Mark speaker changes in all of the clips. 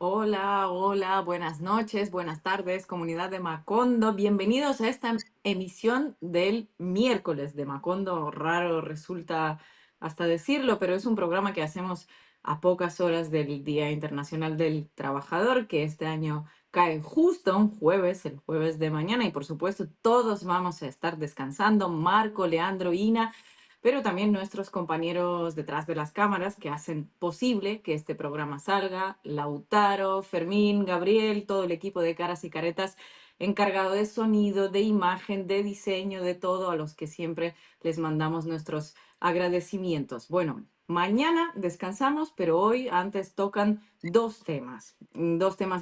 Speaker 1: Hola, hola, buenas noches, buenas tardes, comunidad de Macondo. Bienvenidos a esta emisión del miércoles de Macondo. Raro resulta hasta decirlo, pero es un programa que hacemos a pocas horas del Día Internacional del Trabajador, que este año cae justo un jueves, el jueves de mañana, y por supuesto todos vamos a estar descansando. Marco, Leandro, Ina, pero también nuestros compañeros detrás de las cámaras que hacen posible que este programa salga, Lautaro, Fermín, Gabriel, todo el equipo de Caras y Caretas encargado de sonido, de imagen, de diseño, de todo, a los que siempre les mandamos nuestros agradecimientos. Bueno, mañana descansamos, pero hoy antes tocan dos temas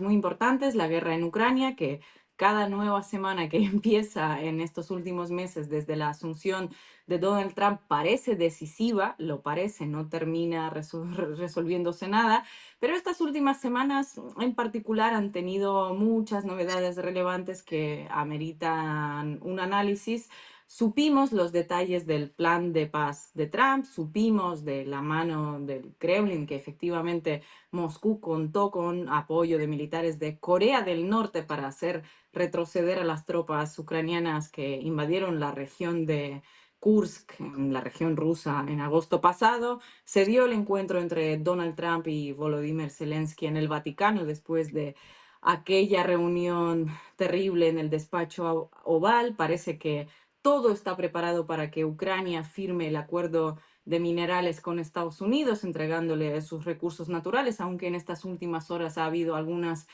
Speaker 1: muy importantes, la guerra en Ucrania, que cada nueva semana que empieza en estos últimos meses desde la asunción de Donald Trump parece decisiva, lo parece, no termina resolviéndose nada, pero estas últimas semanas en particular han tenido muchas novedades relevantes que ameritan un análisis. Supimos los detalles del plan de paz de Trump, supimos de la mano del Kremlin que efectivamente Moscú contó con apoyo de militares de Corea del Norte para hacer retroceder a las tropas ucranianas que invadieron la región de Kursk, en la región rusa, en agosto pasado. Se dio el encuentro entre Donald Trump y Volodymyr Zelensky en el Vaticano después de aquella reunión terrible en el despacho oval. Parece que todo está preparado para que Ucrania firme el acuerdo de minerales con Estados Unidos, entregándole sus recursos naturales, aunque en estas últimas horas ha habido algunas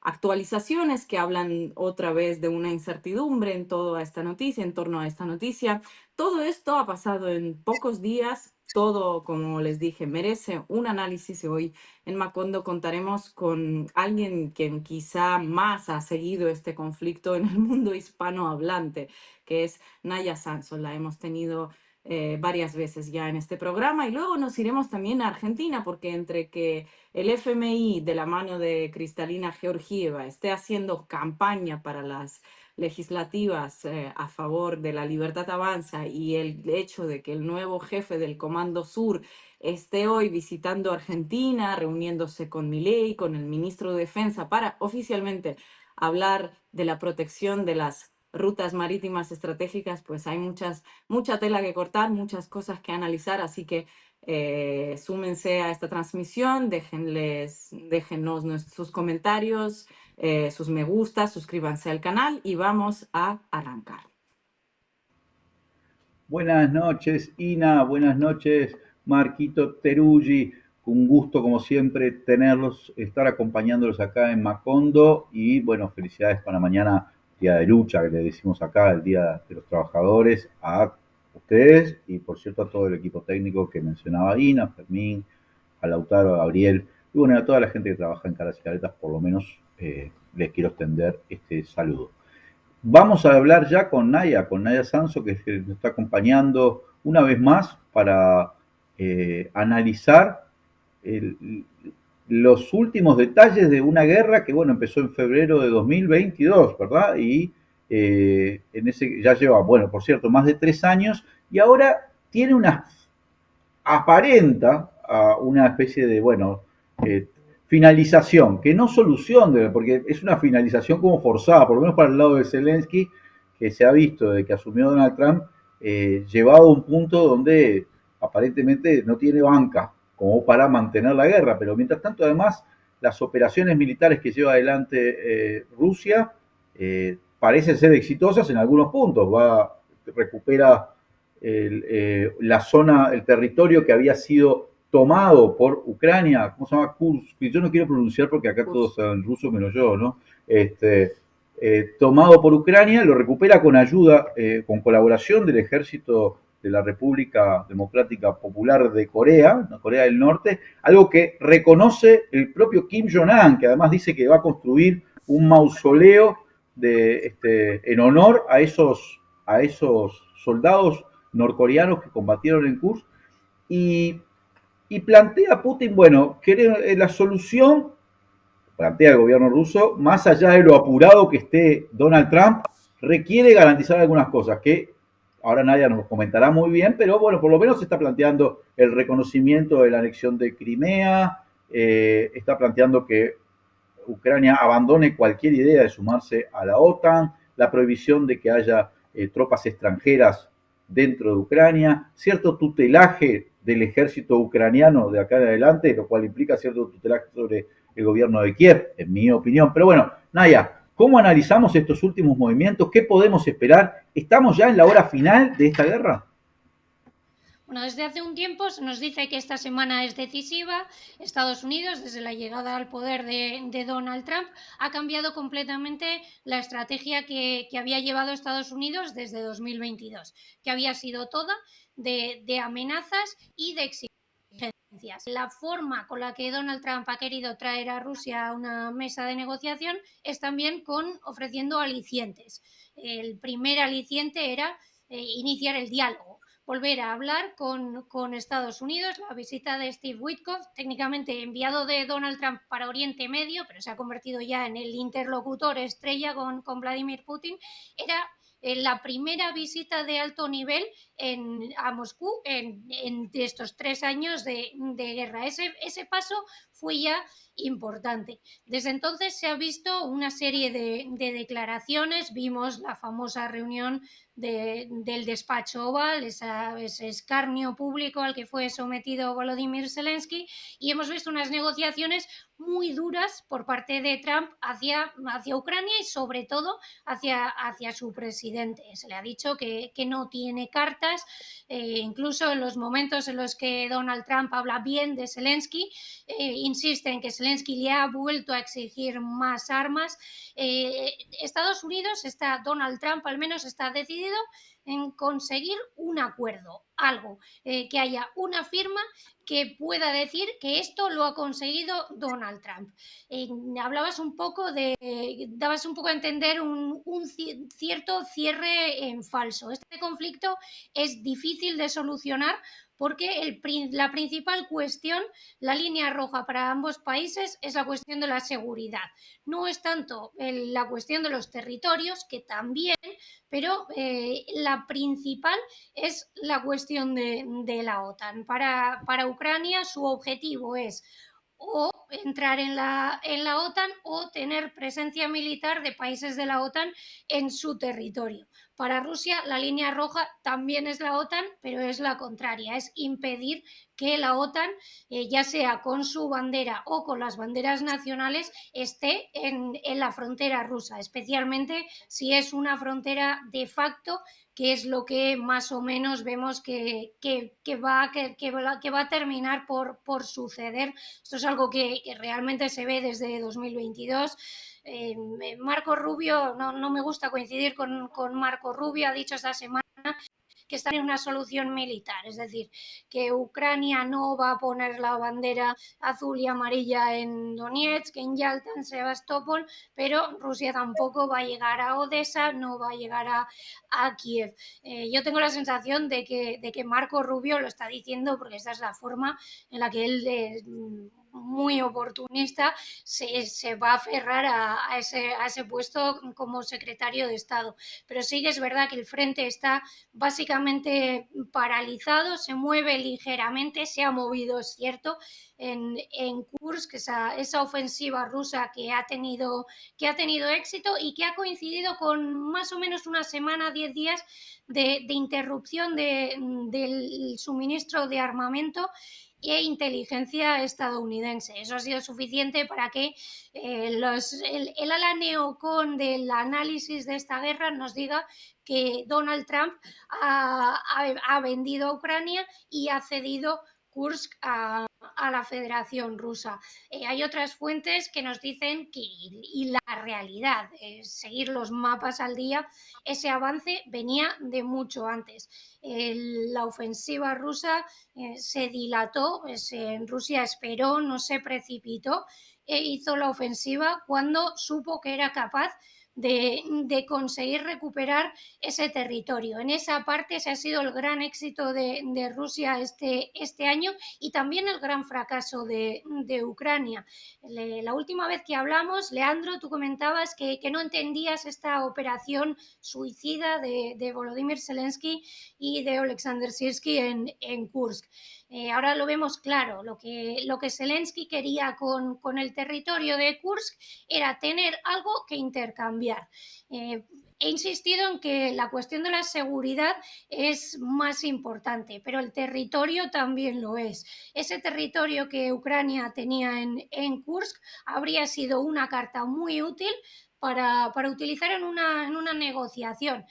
Speaker 1: actualizaciones que hablan otra vez de una incertidumbre en toda esta noticia, en torno a esta noticia. Todo esto ha pasado en pocos días. Todo, como les dije, merece un análisis y hoy en Macondo contaremos con alguien quien quizá más ha seguido este conflicto en el mundo hispanohablante, que es Naya Sanson. La hemos tenido varias veces ya en este programa y luego nos iremos también a Argentina porque entre que el FMI de la mano de Cristalina Georgieva esté haciendo campaña para las legislativas a favor de la libertad avanza y el hecho de que el nuevo jefe del Comando Sur esté hoy visitando Argentina, reuniéndose con Milei, con el ministro de Defensa, para oficialmente hablar de la protección de las rutas marítimas estratégicas, pues hay mucha tela que cortar, muchas cosas que analizar, así que súmense a esta transmisión, déjennos sus comentarios, sus me gusta, suscríbanse al canal y vamos a arrancar.
Speaker 2: Buenas noches, Ina. Buenas noches, Marquito Teruggi. Un gusto, como siempre, tenerlos, estar acompañándolos acá en Macondo. Y bueno, felicidades para mañana, día de lucha, que le decimos acá, el Día de los Trabajadores, a ustedes y, por cierto, a todo el equipo técnico que mencionaba Ina, Fermín, a Lautaro, a Gabriel y bueno, a toda la gente que trabaja en Caras y Caretas, por lo menos les quiero extender este saludo. Vamos a hablar ya con Naya Sanso, que nos está acompañando una vez más para analizar el- los últimos detalles de una guerra que, bueno, empezó en febrero de 2022, ¿verdad? Y en ese ya lleva, bueno, por cierto, más de 3 años y ahora tiene una aparenta a una especie de, bueno, eh, finalización, que no solución, porque es una finalización como forzada, por lo menos para el lado de Zelensky, que se ha visto desde que asumió Donald Trump, llevado a un punto donde aparentemente no tiene banca como para mantener la guerra, pero mientras tanto además las operaciones militares que lleva adelante Rusia parecen ser exitosas en algunos puntos, recupera la zona, el territorio que había sido tomado por Ucrania, ¿cómo se llama? Kursk, que yo no quiero pronunciar porque acá todos saben ruso menos yo, ¿no? Tomado por Ucrania, lo recupera con ayuda, con colaboración del ejército de la República Democrática Popular de Corea, Corea del Norte, algo que reconoce el propio Kim Jong-un, que además dice que va a construir un mausoleo en honor a esos soldados norcoreanos que combatieron en Kursk y, y plantea a Putin, bueno, que la solución, plantea el gobierno ruso, más allá de lo apurado que esté Donald Trump, requiere garantizar algunas cosas que ahora Nadia nos comentará muy bien, pero bueno, por lo menos se está planteando el reconocimiento de la anexión de Crimea, está planteando que Ucrania abandone cualquier idea de sumarse a la OTAN, la prohibición de que haya tropas extranjeras dentro de Ucrania, cierto tutelaje del ejército ucraniano de acá en adelante, lo cual implica cierto tutelaje sobre el gobierno de Kiev, en mi opinión. Pero bueno, Naya, ¿cómo analizamos estos últimos movimientos? ¿Qué podemos esperar? ¿Estamos ya en la hora final de esta guerra?
Speaker 3: Bueno, desde hace un tiempo se nos dice que esta semana es decisiva. Estados Unidos, desde la llegada al poder de Donald Trump, ha cambiado completamente la estrategia que había llevado Estados Unidos desde 2022, que había sido toda de amenazas y de exigencias. La forma con la que Donald Trump ha querido traer a Rusia a una mesa de negociación es también ofreciendo alicientes. El primer aliciente era iniciar el diálogo, volver a hablar con Estados Unidos. La visita de Steve Witkoff, técnicamente enviado de Donald Trump para Oriente Medio, pero se ha convertido ya en el interlocutor estrella con Vladimir Putin, era la primera visita de alto nivel a Moscú en estos 3 años de guerra. Ese paso fue ya importante. Desde entonces se ha visto una serie de declaraciones. Vimos la famosa reunión del despacho Oval, ese escarnio público al que fue sometido Volodymyr Zelensky, y hemos visto unas negociaciones muy duras por parte de Trump hacia Ucrania y sobre todo hacia su presidente. Se le ha dicho que no tiene cartas, incluso en los momentos en los que Donald Trump habla bien de Zelensky, insiste en que Zelensky le ha vuelto a exigir más armas. Estados Unidos Donald Trump al menos está decidido en conseguir un acuerdo, algo, que haya una firma que pueda decir que esto lo ha conseguido Donald Trump. Dabas un poco a entender un cierto cierre en falso. Este conflicto es difícil de solucionar porque la principal cuestión, la línea roja para ambos países, es la cuestión de la seguridad. No es tanto la cuestión de los territorios, que también, pero la principal es la cuestión de la OTAN. Para Ucrania su objetivo es o entrar en la OTAN o tener presencia militar de países de la OTAN en su territorio. Para Rusia la línea roja también es la OTAN, pero es la contraria, es impedir que la OTAN, ya sea con su bandera o con las banderas nacionales, esté en la frontera rusa, especialmente si es una frontera de facto, que es lo que más o menos vemos que va a terminar por suceder. Esto es algo que realmente se ve desde 2022. Marco Rubio, no me gusta coincidir con Marco Rubio, ha dicho esta semana que están en una solución militar, es decir, que Ucrania no va a poner la bandera azul y amarilla en Donetsk, en Yalta, en Sebastopol, pero Rusia tampoco va a llegar a Odessa, no va a llegar a Kiev. Yo tengo la sensación de que Marco Rubio lo está diciendo porque esta es la forma en la que él, muy oportunista, se va a aferrar a ese puesto como secretario de Estado. Pero sí que es verdad que el frente está básicamente paralizado, se mueve ligeramente, se ha movido, es cierto, en Kursk, esa ofensiva rusa que ha tenido éxito y que ha coincidido con más o menos una semana, 10 días de interrupción del suministro de armamento e inteligencia estadounidense. Eso ha sido suficiente para que el ala neocon del análisis de esta guerra nos diga que Donald Trump ha vendido a Ucrania y ha cedido Kursk a la Federación Rusa. Hay otras fuentes que nos dicen que, y la realidad, seguir los mapas al día, ese avance venía de mucho antes. La ofensiva rusa se dilató, Rusia esperó, no se precipitó, e hizo la ofensiva cuando supo que era capaz de conseguir recuperar ese territorio. En esa parte ese ha sido el gran éxito de Rusia este año y también el gran fracaso de Ucrania. La última vez que hablamos, Leandro, tú comentabas que no entendías esta operación suicida de Volodymyr Zelensky y de Oleksandr Syrski en Kursk. Ahora lo vemos claro, lo que Zelensky quería con el territorio de Kursk era tener algo que intercambiar. He insistido en que la cuestión de la seguridad es más importante, pero el territorio también lo es. Ese territorio que Ucrania tenía en Kursk habría sido una carta muy útil para utilizar en una negociación.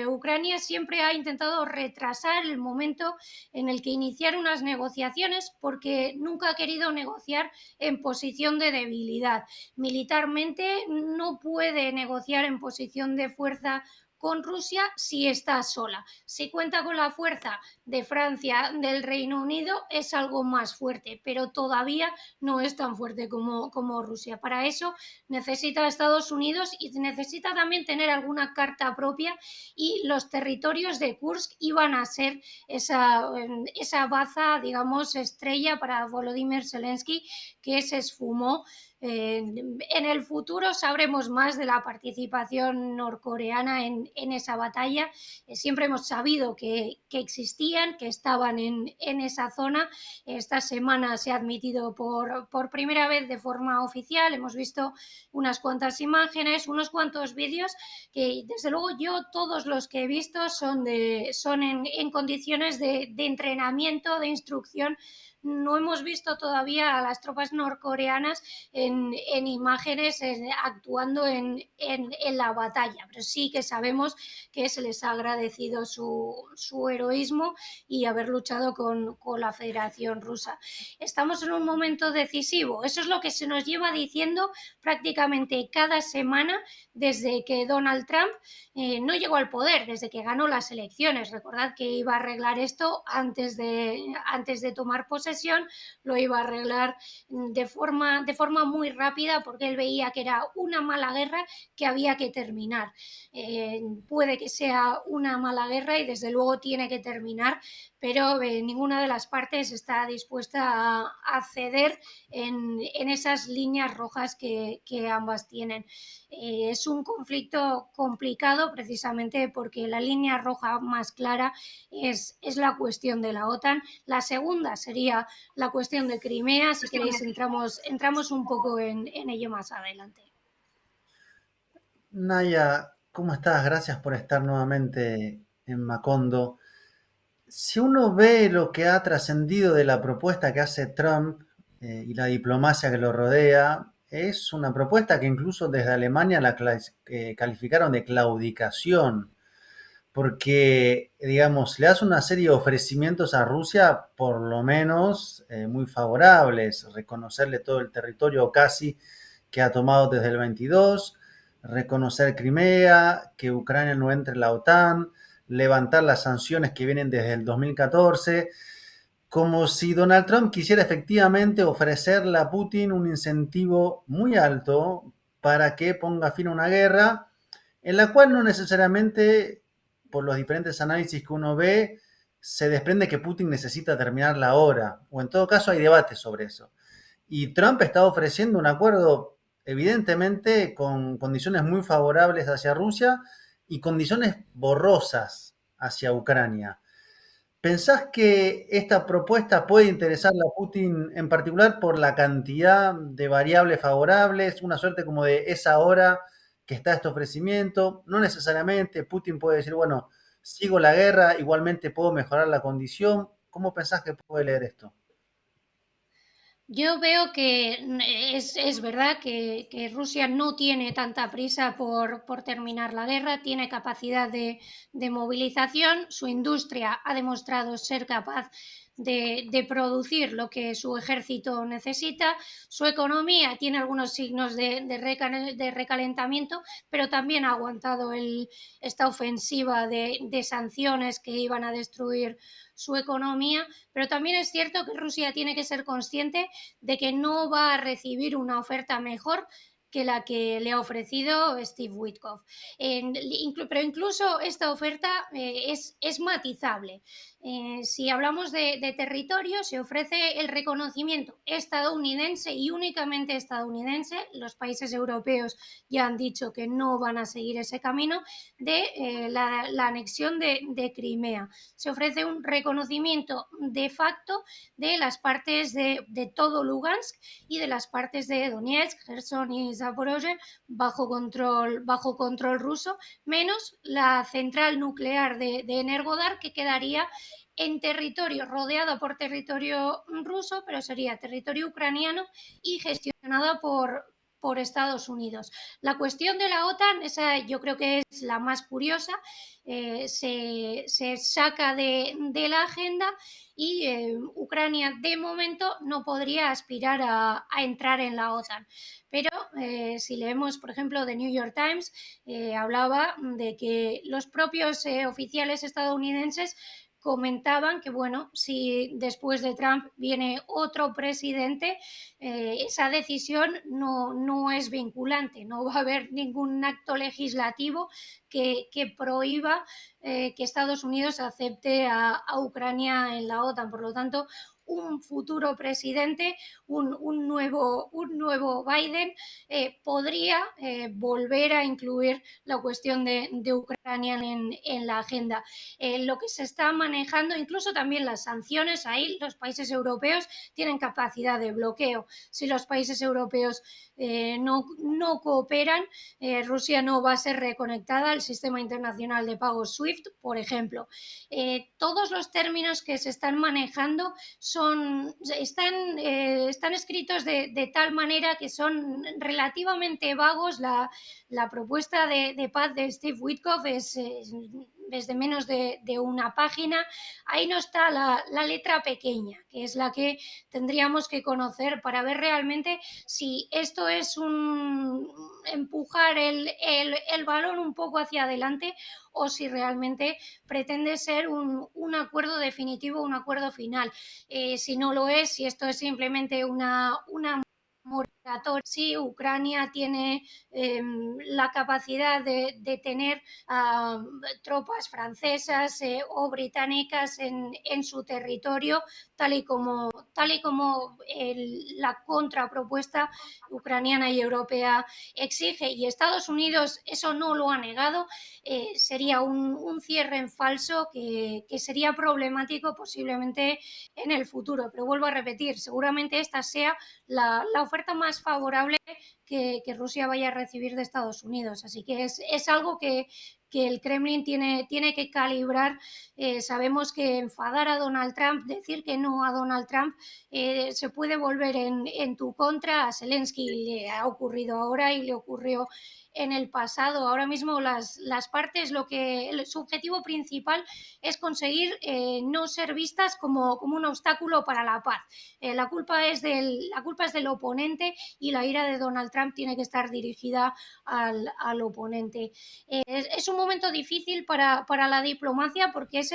Speaker 3: Ucrania siempre ha intentado retrasar el momento en el que iniciar unas negociaciones porque nunca ha querido negociar en posición de debilidad. Militarmente no puede negociar en posición de fuerza con Rusia si está sola. Si cuenta con la fuerza de Francia, del Reino Unido, es algo más fuerte, pero todavía no es tan fuerte como Rusia. Para eso necesita Estados Unidos y necesita también tener alguna carta propia, y los territorios de Kursk iban a ser esa baza, digamos, estrella para Volodymyr Zelensky, que se esfumó. En el futuro sabremos más de la participación norcoreana en esa batalla. Siempre hemos sabido que existían, que estaban en esa zona. Esta semana se ha admitido por primera vez de forma oficial. Hemos visto unas cuantas imágenes, unos cuantos vídeos que desde luego yo todos los que he visto son en condiciones de entrenamiento, de instrucción. No hemos visto todavía a las tropas norcoreanas en imágenes actuando en la batalla, pero sí que sabemos que se les ha agradecido su heroísmo y haber luchado con la Federación Rusa. Estamos en un momento decisivo, eso es lo que se nos lleva diciendo prácticamente cada semana desde que Donald Trump no llegó al poder, desde que ganó las elecciones. Recordad que iba a arreglar esto antes de tomar posesión, lo iba a arreglar de forma muy rápida porque él veía que era una mala guerra que había que terminar. Puede que sea una mala guerra y desde luego tiene que terminar, pero ninguna de las partes está dispuesta a ceder en esas líneas rojas que ambas tienen. Es un conflicto complicado precisamente porque la línea roja más clara es la cuestión de la OTAN. La segunda sería la cuestión de Crimea. Si queréis entramos un poco en ello más adelante.
Speaker 4: Naya, ¿cómo estás? Gracias por estar nuevamente en Macondo. Si uno ve lo que ha trascendido de la propuesta que hace Trump y la diplomacia que lo rodea, es una propuesta que incluso desde Alemania la calificaron de claudicación, porque, digamos, le hace una serie de ofrecimientos a Rusia, por lo menos muy favorables, reconocerle todo el territorio casi que ha tomado desde el 22, reconocer Crimea, que Ucrania no entre en la OTAN, levantar las sanciones que vienen desde el 2014, como si Donald Trump quisiera efectivamente ofrecerle a Putin un incentivo muy alto para que ponga fin a una guerra en la cual no necesariamente, por los diferentes análisis que uno ve, se desprende que Putin necesita terminarla ahora, o en todo caso hay debate sobre eso. Y Trump está ofreciendo un acuerdo evidentemente con condiciones muy favorables hacia Rusia y condiciones borrosas hacia Ucrania. ¿Pensás que esta propuesta puede interesarle a Putin en particular por la cantidad de variables favorables, una suerte como de es ahora que está este ofrecimiento? No necesariamente, Putin puede decir, bueno, sigo la guerra, igualmente puedo mejorar la condición. ¿Cómo pensás que puede leer esto?
Speaker 3: Yo veo que es verdad que Rusia no tiene tanta prisa por terminar la guerra, tiene capacidad de movilización, su industria ha demostrado ser capaz de producir lo que su ejército necesita, su economía tiene algunos signos de recalentamiento, pero también ha aguantado esta ofensiva de sanciones que iban a destruir su economía, pero también es cierto que Rusia tiene que ser consciente de que no va a recibir una oferta mejor la que le ha ofrecido Steve Witkoff. Pero incluso esta oferta es matizable. Si hablamos de territorio, se ofrece el reconocimiento estadounidense y únicamente estadounidense. Los países europeos ya han dicho que no van a seguir ese camino de la anexión de Crimea. Se ofrece un reconocimiento de facto de las partes de todo Lugansk y de las partes de Donetsk, Gerson y Zaporozhye bajo control ruso, menos la central nuclear de Energodar, que quedaría en territorio, rodeado por territorio ruso, pero sería territorio ucraniano y gestionada por Estados Unidos. La cuestión de la OTAN, esa yo creo que es la más curiosa, se saca de la agenda y Ucrania de momento no podría aspirar a entrar en la OTAN. Pero si leemos, por ejemplo, The New York Times, hablaba de que los propios oficiales estadounidenses comentaban que, bueno, si después de Trump viene otro presidente, esa decisión no es vinculante, no va a haber ningún acto legislativo que prohíba que Estados Unidos acepte a Ucrania en la OTAN. Por lo tanto, un futuro presidente, un nuevo Biden, podría volver a incluir la cuestión de Ucrania en la agenda. Lo que se está manejando, incluso también las sanciones, ahí los países europeos tienen capacidad de bloqueo. Si los países europeos no cooperan, Rusia no va a ser reconectada al sistema internacional de pagos SWIFT, por ejemplo. Todos los términos que se están manejando están escritos de tal manera que son relativamente vagos. La propuesta de paz de Steve Witkoff es de menos de una página. Ahí no está la letra pequeña, que es la que tendríamos que conocer para ver realmente si esto es empujar el balón un poco hacia adelante o si realmente pretende ser un acuerdo definitivo, un acuerdo final. Si no lo es, si esto es simplemente una moratoria, si Ucrania tiene la capacidad de tener tropas francesas o británicas en su territorio, tal y como la contrapropuesta ucraniana y europea exige, y Estados Unidos eso no lo ha negado, sería un cierre en falso que sería problemático posiblemente en el futuro. Pero vuelvo a repetir, seguramente esta sea la oferta más favorable que Rusia vaya a recibir de Estados Unidos. Así que es algo que el Kremlin tiene que calibrar. Sabemos que enfadar a Donald Trump, decir que no a Donald Trump, se puede volver en tu contra. A Zelensky le ha ocurrido ahora y le ocurrió en el pasado. Ahora mismo las partes, su objetivo principal es conseguir no ser vistas como un obstáculo para la paz. La culpa es del oponente y la ira de Donald Trump tiene que estar dirigida al oponente. Es un momento difícil para la diplomacia porque es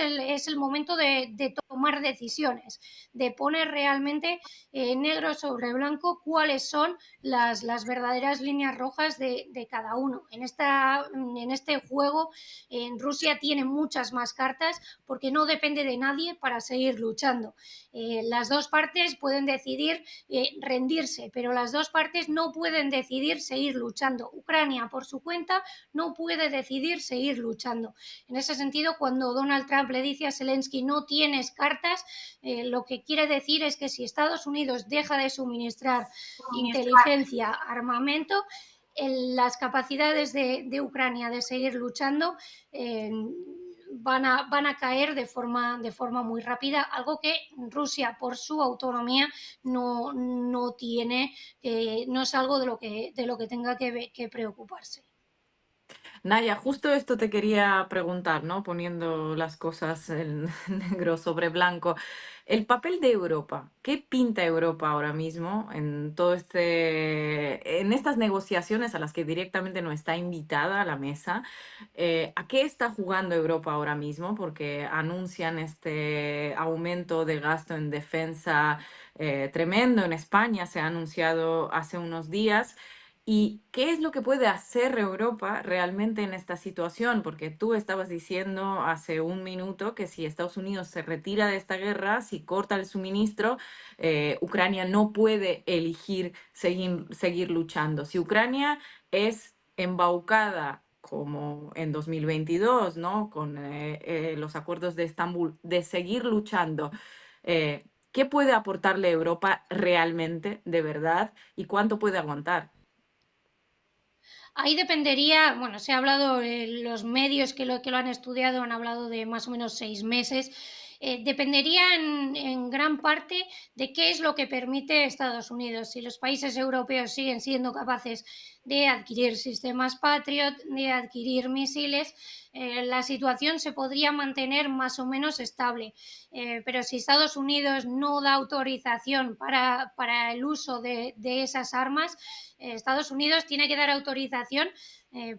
Speaker 3: el momento de tomar decisiones, de poner realmente negro sobre blanco cuáles son las verdaderas líneas rojas de cada uno. En este juego, Rusia tiene muchas más cartas porque no depende de nadie para seguir luchando. Las dos partes pueden decidir rendirse, pero las dos partes no pueden decidir seguir luchando. Ucrania, por su cuenta, no puede decidir seguir luchando. En ese sentido, cuando Donald Trump le dice a Zelensky no tienes cartas, lo que quiere decir es que si Estados Unidos deja de suministrar inteligencia, armamento, las capacidades de Ucrania de seguir luchando van a caer de forma muy rápida, algo que Rusia por su autonomía no tiene, no es algo de lo que tenga que preocuparse.
Speaker 1: Naya, justo esto te quería preguntar, ¿no? Poniendo las cosas en negro sobre blanco. El papel de Europa, ¿qué pinta Europa ahora mismo en en estas negociaciones a las que directamente no está invitada a la mesa? ¿A qué está jugando Europa ahora mismo? Porque anuncian este aumento de gasto en defensa tremendo. En España se ha anunciado hace unos días. ¿Y qué es lo que puede hacer Europa realmente en esta situación? Porque tú estabas diciendo hace un minuto que si Estados Unidos se retira de esta guerra, si corta el suministro, Ucrania no puede elegir seguir luchando. Si Ucrania es embaucada como en 2022, ¿no? Con los acuerdos de Estambul, de seguir luchando, ¿qué puede aportarle Europa realmente, de verdad, y cuánto puede aguantar?
Speaker 3: Ahí dependería, bueno, se ha hablado, los medios que lo han estudiado han hablado de más o menos 6 meses. Dependería en gran parte de qué es lo que permite Estados Unidos. Si los países europeos siguen siendo capaces de adquirir sistemas Patriot, de adquirir misiles, la situación se podría mantener más o menos estable. Pero si Estados Unidos no da autorización para el uso de esas armas, Estados Unidos tiene que dar autorización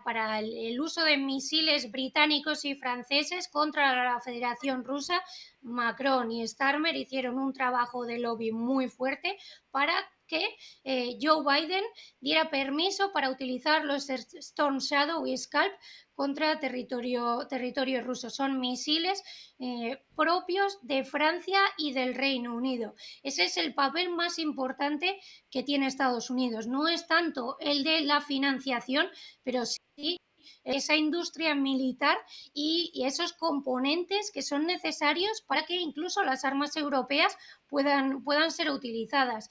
Speaker 3: para el uso de misiles británicos y franceses contra la Federación Rusa. Macron y Starmer hicieron un trabajo de lobby muy fuerte para que Joe Biden diera permiso para utilizar los Storm Shadow y Scalp contra territorio ruso. Son misiles propios de Francia y del Reino Unido. Ese es el papel más importante que tiene Estados Unidos. No es tanto el de la financiación, pero sí esa industria militar y esos componentes que son necesarios para que incluso las armas europeas puedan ser utilizadas.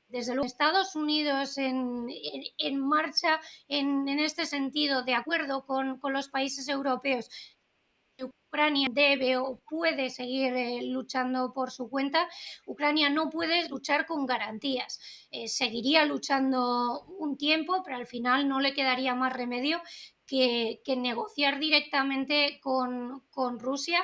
Speaker 3: Desde luego, Estados Unidos en marcha en este sentido, de acuerdo con los países europeos, Ucrania debe o puede seguir luchando por su cuenta. Ucrania no puede luchar con garantías. Seguiría luchando un tiempo, pero al final no le quedaría más remedio que negociar directamente con Rusia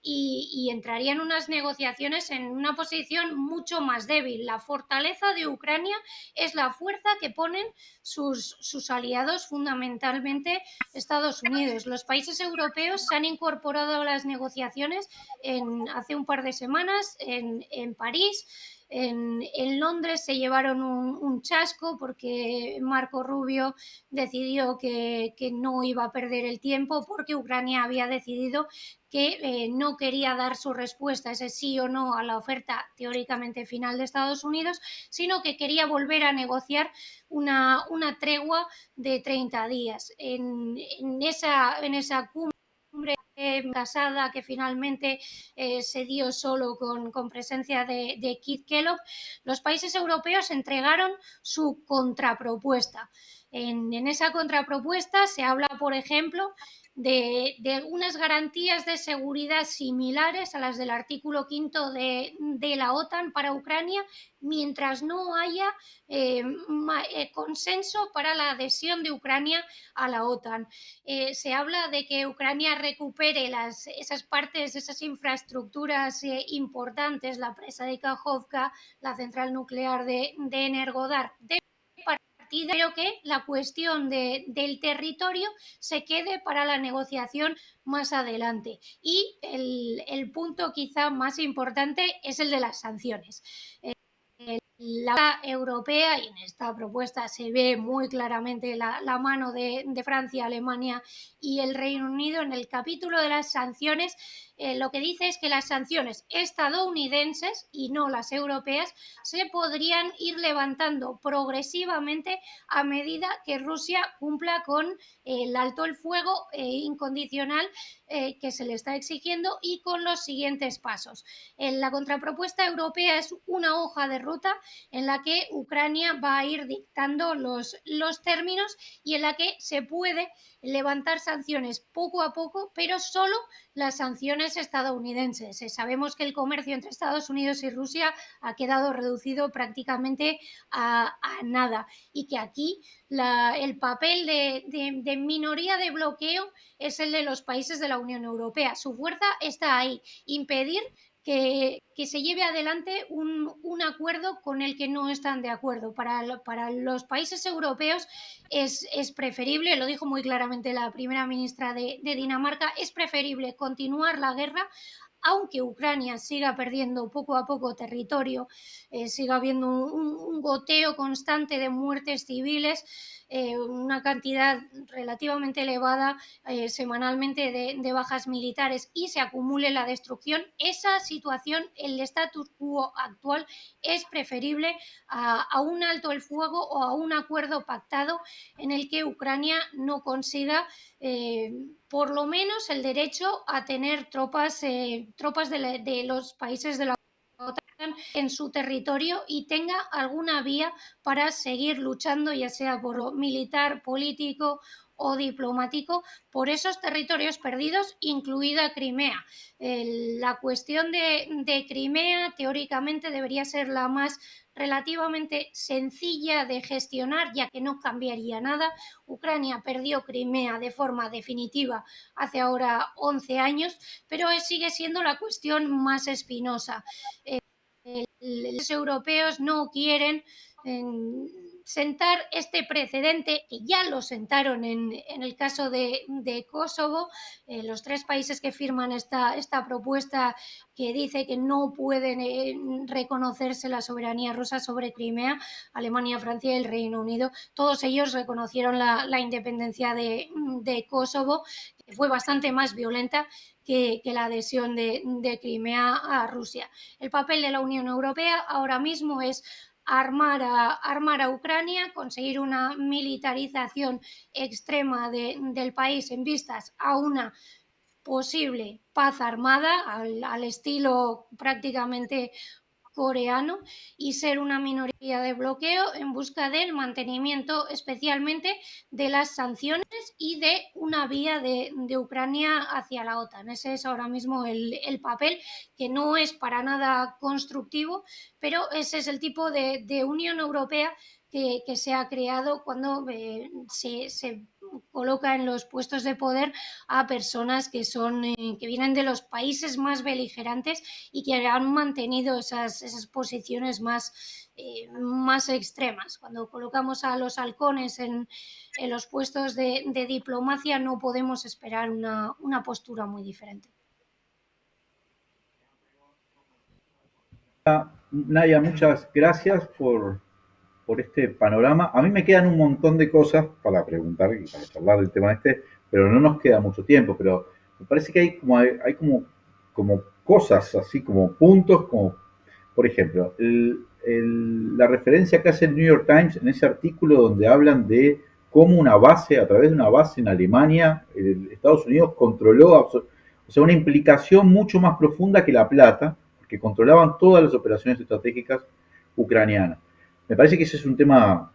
Speaker 3: y entraría en unas negociaciones en una posición mucho más débil. La fortaleza de Ucrania es la fuerza que ponen sus aliados, fundamentalmente Estados Unidos. Los países europeos se han incorporado a las negociaciones hace un par de semanas en París. En Londres se llevaron un chasco porque Marco Rubio decidió que no iba a perder el tiempo porque Ucrania había decidido que no quería dar su respuesta, ese sí o no, a la oferta teóricamente final de Estados Unidos, sino que quería volver a negociar una tregua de 30 días. En esa cumbre casada que finalmente se dio solo con presencia de Keith Kellogg, los países europeos entregaron su contrapropuesta. En esa contrapropuesta se habla, por ejemplo, de unas garantías de seguridad similares a las del artículo 5 de la OTAN para Ucrania, mientras no haya consenso para la adhesión de Ucrania a la OTAN. Se habla de que Ucrania recupere esas partes, esas infraestructuras importantes, la presa de Kakhovka, la central nuclear de Energodar, pero que la cuestión del territorio se quede para la negociación más adelante. Y el punto quizá más importante es el de las sanciones. La europea, y en esta propuesta se ve muy claramente la mano de Francia, Alemania y el Reino Unido en el capítulo de las sanciones. Lo que dice es que las sanciones estadounidenses y no las europeas se podrían ir levantando progresivamente a medida que Rusia cumpla con el alto el fuego incondicional que se le está exigiendo y con los siguientes pasos. La contrapropuesta europea es una hoja de ruta en la que Ucrania va a ir dictando los términos y en la que se puede levantar sanciones poco a poco, pero solo las sanciones estadounidenses. Sabemos que el comercio entre Estados Unidos y Rusia ha quedado reducido prácticamente a nada y que aquí el papel de minoría de bloqueo es el de los países de la Unión Europea. Su fuerza está ahí, impedir que se lleve adelante un acuerdo con el que no están de acuerdo. Para los países europeos es preferible, lo dijo muy claramente la primera ministra de Dinamarca, es preferible continuar la guerra aunque Ucrania siga perdiendo poco a poco territorio, siga habiendo un goteo constante de muertes civiles, una cantidad relativamente elevada semanalmente de bajas militares y se acumule la destrucción, esa situación, el status quo actual, es preferible a un alto el fuego o a un acuerdo pactado en el que Ucrania no consiga por lo menos el derecho a tener tropas de los países de la OTAN en su territorio y tenga alguna vía para seguir luchando, ya sea por lo militar, político o diplomático, por esos territorios perdidos, incluida Crimea. La cuestión de Crimea teóricamente debería ser la más relativamente sencilla de gestionar, ya que no cambiaría nada. Ucrania perdió Crimea de forma definitiva hace ahora 11 años, pero sigue siendo la cuestión más espinosa. Los europeos no quieren sentar este precedente, que ya lo sentaron en el caso de Kosovo, los 3 países que firman esta propuesta que dice que no pueden reconocerse la soberanía rusa sobre Crimea, Alemania, Francia y el Reino Unido, todos ellos reconocieron la independencia de Kosovo, que fue bastante más violenta que la adhesión de Crimea a Rusia. El papel de la Unión Europea ahora mismo es armar a Ucrania, conseguir una militarización extrema del país en vistas a una posible paz armada al estilo prácticamente coreano, y ser una minoría de bloqueo en busca del mantenimiento especialmente de las sanciones y de una vía de Ucrania hacia la OTAN. Ese es ahora mismo el papel, que no es para nada constructivo, pero ese es el tipo de Unión Europea que se ha creado cuando se coloca en los puestos de poder a personas que vienen de los países más beligerantes y que han mantenido esas posiciones más extremas. Cuando colocamos a los halcones en los puestos de diplomacia, no podemos esperar una postura muy diferente.
Speaker 2: Nadia, muchas gracias por este panorama. A mí me quedan un montón de cosas para preguntar y para charlar del tema este, pero no nos queda mucho tiempo. Pero me parece que hay como cosas, así como puntos, como por ejemplo, la referencia que hace el New York Times en ese artículo donde hablan de cómo una base, a través de una base en Alemania, Estados Unidos controló, o sea, una implicación mucho más profunda que La Plata, porque controlaban todas las operaciones estratégicas ucranianas. Me parece que ese es un tema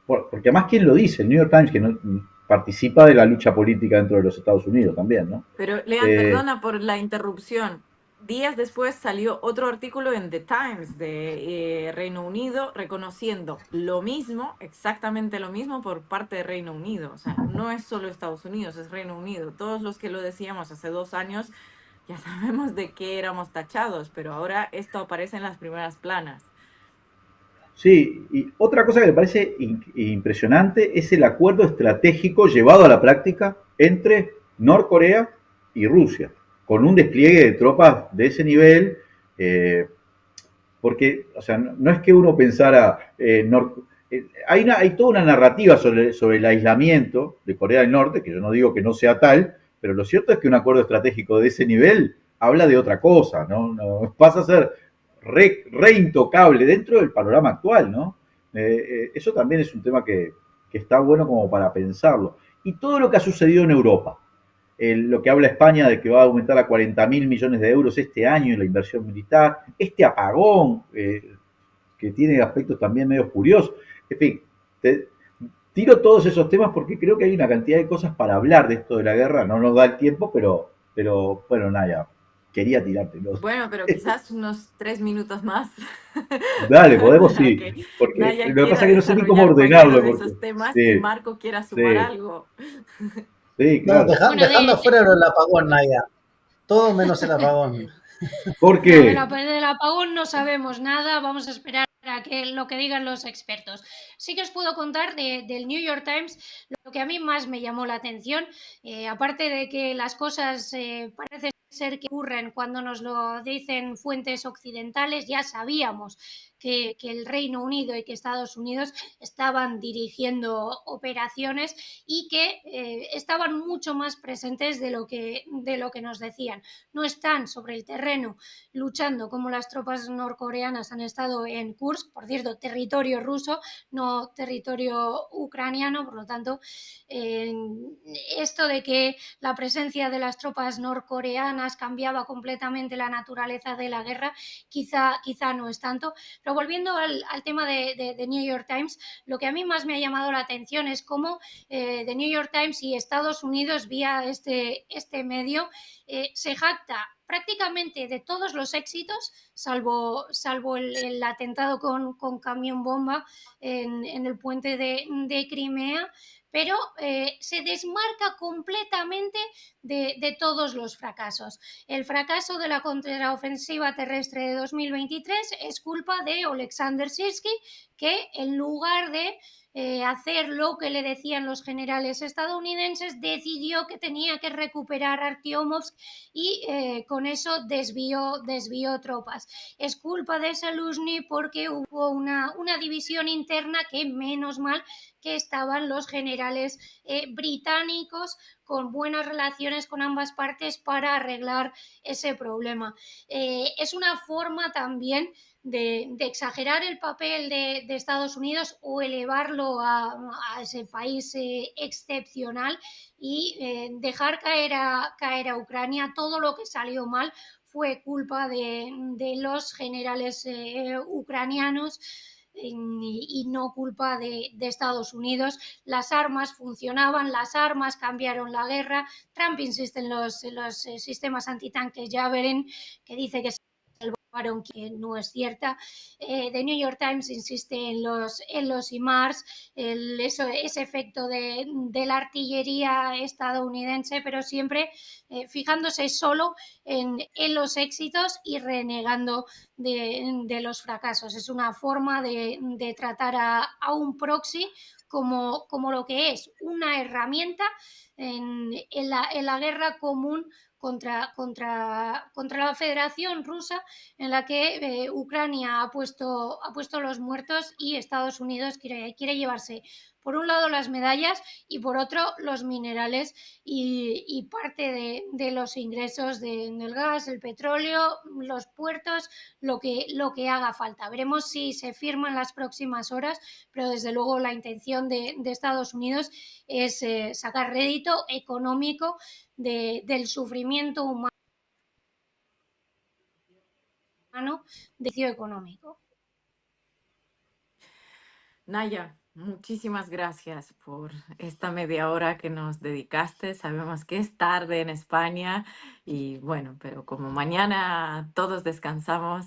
Speaker 2: porque además, ¿quién lo dice? El New York Times, que no participa de la lucha política dentro de los Estados Unidos también, ¿no?
Speaker 1: Pero, Lean, perdona por la interrupción. Días después salió otro artículo en The Times de Reino Unido reconociendo lo mismo, exactamente lo mismo por parte de Reino Unido. O sea, no es solo Estados Unidos, es Reino Unido. Todos los que lo decíamos hace 2 años ya sabemos de qué éramos tachados, pero ahora esto aparece en las primeras planas.
Speaker 2: Sí, y otra cosa que me parece impresionante es el acuerdo estratégico llevado a la práctica entre Norcorea y Rusia, con un despliegue de tropas de ese nivel, porque, o sea, no es que uno pensara, hay toda una narrativa sobre el aislamiento de Corea del Norte, que yo no digo que no sea tal, pero lo cierto es que un acuerdo estratégico de ese nivel habla de otra cosa, no pasa a ser re intocable dentro del panorama actual, ¿no? Eso también es un tema que está bueno como para pensarlo. Y todo lo que ha sucedido en Europa, lo que habla España de que va a aumentar a 40.000 millones de euros este año en la inversión militar, este apagón que tiene aspectos también medio curiosos. En fin, tiro todos esos temas porque creo que hay una cantidad de cosas para hablar de esto de la guerra. No nos da el tiempo, pero bueno, nada, quería tirártelos.
Speaker 1: Bueno, pero quizás unos 3 minutos más.
Speaker 2: Dale, podemos sí,
Speaker 1: Que
Speaker 2: porque
Speaker 1: Naya
Speaker 2: lo que pasa
Speaker 1: quiera
Speaker 2: es que no sé ni cómo
Speaker 1: desarrollar cualquiera
Speaker 2: ordenarlo.
Speaker 1: de
Speaker 2: Porque,
Speaker 1: esos temas y
Speaker 2: sí,
Speaker 1: Marco quiera sumar
Speaker 2: sí,
Speaker 1: algo.
Speaker 2: sí,
Speaker 4: No,
Speaker 2: claro.
Speaker 3: Bueno,
Speaker 4: dejando fuera el apagón, Naya. Todo menos el apagón.
Speaker 2: ¿Por
Speaker 3: no,
Speaker 2: qué?
Speaker 3: del apagón no sabemos nada, vamos a esperar a lo que digan los expertos. Sí que os puedo contar del New York Times lo que a mí más me llamó la atención, aparte de que las cosas parece ser que ocurren cuando nos lo dicen fuentes occidentales, ya sabíamos que el Reino Unido y que Estados Unidos estaban dirigiendo operaciones y que estaban mucho más presentes de lo que nos decían. No están sobre el terreno luchando como las tropas norcoreanas han estado en Kursk, por cierto, territorio ruso, no territorio ucraniano, por lo tanto, esto de que la presencia de las tropas norcoreanas cambiaba completamente la naturaleza de la guerra, quizá no es tanto. Pero volviendo al tema de New York Times, lo que a mí más me ha llamado la atención es cómo The New York Times y Estados Unidos, vía este medio, se jacta prácticamente de todos los éxitos, salvo el atentado con camión bomba en el puente de Crimea, pero se desmarca completamente de todos los fracasos. El fracaso de la contraofensiva terrestre de 2023 es culpa de Oleksandr Syrskyi, que en lugar de hacer lo que le decían los generales estadounidenses, decidió que tenía que recuperar Artyomovsk y con eso desvió tropas. Es culpa de Zaluzhny porque hubo una división interna que, menos mal, que estaban los generales británicos con buenas relaciones con ambas partes para arreglar ese problema. Es una forma también de exagerar el papel de Estados Unidos o elevarlo a ese país excepcional y dejar caer a Ucrania. Todo lo que salió mal fue culpa de los generales ucranianos y no culpa de Estados Unidos. Las armas funcionaban, las armas cambiaron la guerra. Trump insiste en los sistemas antitanques Javelin, que dice que que no es cierta. The New York Times insiste en los HIMARS, ese efecto de la artillería estadounidense, pero siempre fijándose solo en los éxitos y renegando de los fracasos. Es una forma de tratar a un proxy como lo que es una herramienta en la guerra común contra la Federación Rusa, en la que Ucrania ha puesto los muertos y Estados Unidos quiere llevarse por un lado las medallas y por otro los minerales y parte de los ingresos del gas, el petróleo, los puertos, lo que haga falta. Veremos si se firma en las próximas horas, pero desde luego la intención de Estados Unidos es sacar rédito económico del sufrimiento humano, de económico.
Speaker 1: Naya, muchísimas gracias por esta media hora que nos dedicaste. Sabemos que es tarde en España y bueno, pero como mañana todos descansamos,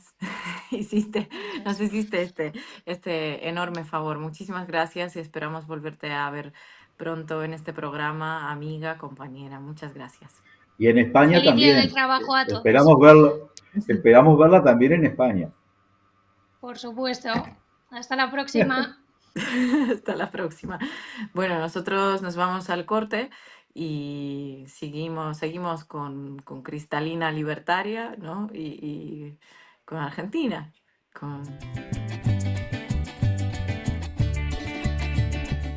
Speaker 1: nos hiciste este enorme favor. Muchísimas gracias y esperamos volverte a ver pronto en este programa, amiga, compañera. Muchas gracias.
Speaker 2: Y en España
Speaker 3: Feliz día del
Speaker 2: también.
Speaker 3: trabajo a todos.
Speaker 2: Esperamos verla también en España.
Speaker 3: Por supuesto. Hasta la próxima.
Speaker 1: Hasta la próxima. Bueno, nosotros nos vamos al corte y seguimos con Cristalina Libertaria, ¿no? Y con Argentina, con